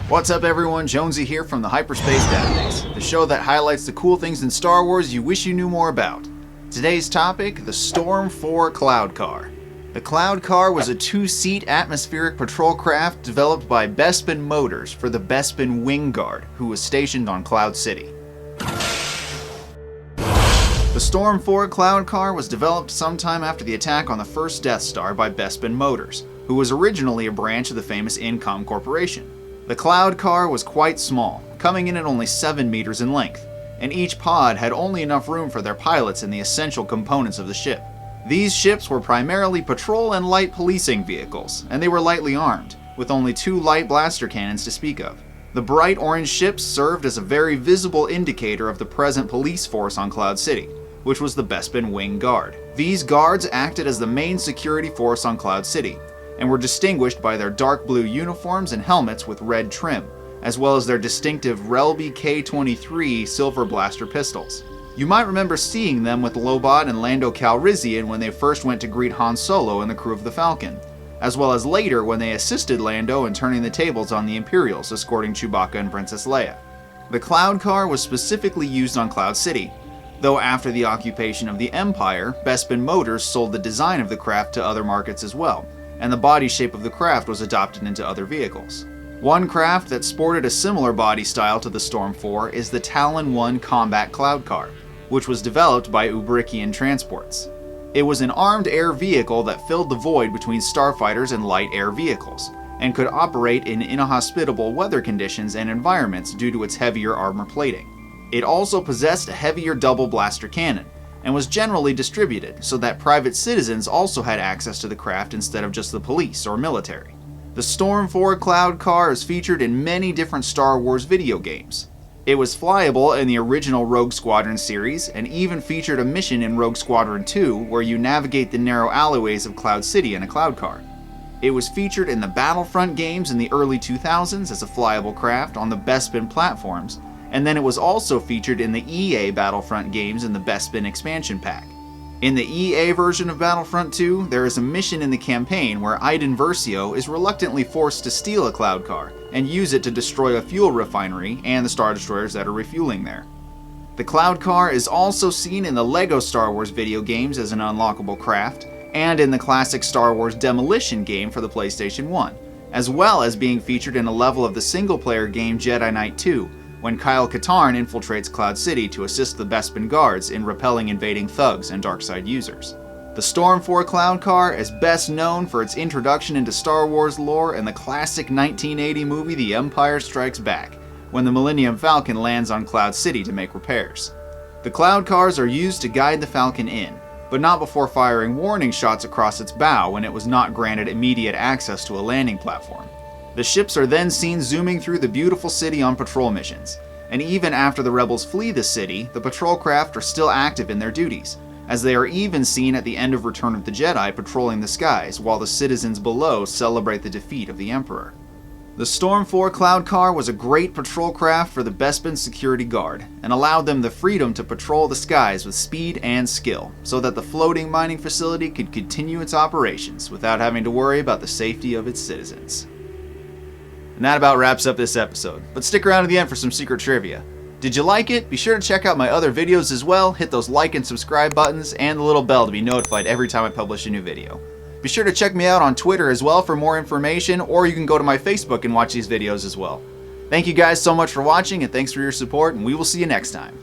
What's up everyone, Jonesy here from the Hyperspace Database, the show that highlights the cool things in Star Wars you wish you knew more about. Today's topic, the STORM-4 Cloud Car. The Cloud Car was a two-seat atmospheric patrol craft developed by Bespin Motors for the Bespin Wing Guard, who was stationed on Cloud City. The STORM-4 Cloud Car was developed sometime after the attack on the first Death Star by Bespin Motors, who was originally a branch of the famous Incom Corporation. The Cloud Car was quite small, coming in at only 7 meters in length, and each pod had only enough room for their pilots and the essential components of the ship. These ships were primarily patrol and light policing vehicles, and they were lightly armed, with only 2 light blaster cannons to speak of. The bright orange ships served as a very visible indicator of the present police force on Cloud City, which was the Bespin Wing Guard. These guards acted as the main security force on Cloud City, and were distinguished by their dark blue uniforms and helmets with red trim, as well as their distinctive Relby K-23 silver blaster pistols. You might remember seeing them with Lobot and Lando Calrissian when they first went to greet Han Solo and the crew of the Falcon, as well as later when they assisted Lando in turning the tables on the Imperials escorting Chewbacca and Princess Leia. The Cloud Car was specifically used on Cloud City, though after the occupation of the Empire, Bespin Motors sold the design of the craft to other markets as well, and the body shape of the craft was adopted into other vehicles. One craft that sported a similar body style to the STORM-4 is the Talon 1 Combat Cloud Car, which was developed by Ubrikian Transports. It was an armed air vehicle that filled the void between starfighters and light air vehicles, and could operate in inhospitable weather conditions and environments due to its heavier armor plating. It also possessed a heavier double blaster cannon, and was generally distributed so that private citizens also had access to the craft instead of just the police or military. The STORM-4 Cloud Car is featured in many different Star Wars video games. It was flyable in the original Rogue Squadron series, and even featured a mission in Rogue Squadron 2 where you navigate the narrow alleyways of Cloud City in a cloud car. It was featured in the Battlefront games in the early 2000s as a flyable craft on the Bespin platforms, and then it was also featured in the EA Battlefront games in the Bespin expansion pack. In the EA version of Battlefront 2, there is a mission in the campaign where Iden Versio is reluctantly forced to steal a cloud car and use it to destroy a fuel refinery and the Star Destroyers that are refueling there. The cloud car is also seen in the LEGO Star Wars video games as an unlockable craft, and in the classic Star Wars Demolition game for the PlayStation 1, as well as being featured in a level of the single-player game Jedi Knight 2, when Kyle Katarn infiltrates Cloud City to assist the Bespin guards in repelling invading thugs and darkside users. The STORM-4 Cloud Car is best known for its introduction into Star Wars lore in the classic 1980 movie The Empire Strikes Back, when the Millennium Falcon lands on Cloud City to make repairs. The Cloud Cars are used to guide the Falcon in, but not before firing warning shots across its bow when it was not granted immediate access to a landing platform. The ships are then seen zooming through the beautiful city on patrol missions, and even after the rebels flee the city, the patrol craft are still active in their duties, as they are even seen at the end of Return of the Jedi patrolling the skies while the citizens below celebrate the defeat of the Emperor. The STORM-4 Cloud Car was a great patrol craft for the Bespin Security Guard, and allowed them the freedom to patrol the skies with speed and skill, so that the floating mining facility could continue its operations without having to worry about the safety of its citizens. And that about wraps up this episode, but stick around to the end for some secret trivia. Did you like it? Be sure to check out my other videos as well, hit those like and subscribe buttons, and the little bell to be notified every time I publish a new video. Be sure to check me out on Twitter as well for more information, or you can go to my Facebook and watch these videos as well. Thank you guys so much for watching, and thanks for your support, and we will see you next time.